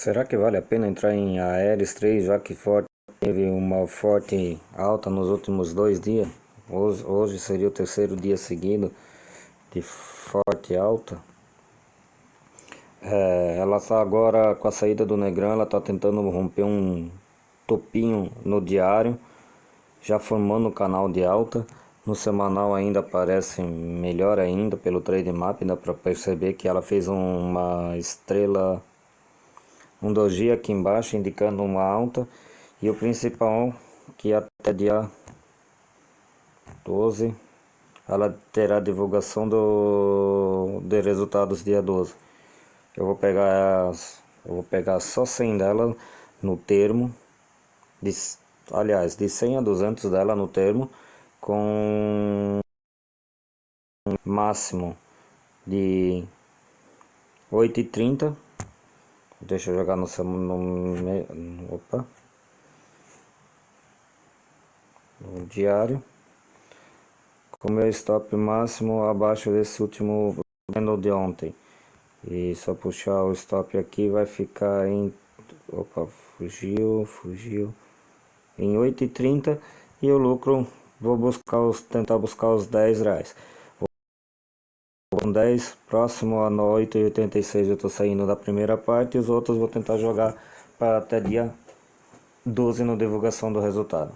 Será que vale a pena entrar em Aeres 3, já que teve uma forte alta nos últimos 2 dias? Hoje seria o terceiro dia seguido de forte alta. Ela está agora com a saída do Negrão, ela está tentando romper um topinho no diário, já formando o canal de alta. No semanal ainda parece melhor ainda, pelo trade map dá para perceber que ela fez uma estrela, um doji aqui embaixo indicando uma alta, e o principal que até dia 12 ela terá divulgação de resultados dia 12. Eu vou pegar só 100 dela no termo, aliás, de 100 a 200 dela no termo, com máximo de 8,30. Deixa eu jogar no diário, com meu stop máximo abaixo desse último candle de ontem. E só puxar o stop aqui vai ficar em... fugiu em 8,30, e o lucro vou tentar buscar os R$10. Com 10, próximo a 8,86 eu estou saindo da primeira parte, e os outros vou tentar jogar para até dia 12 na divulgação do resultado.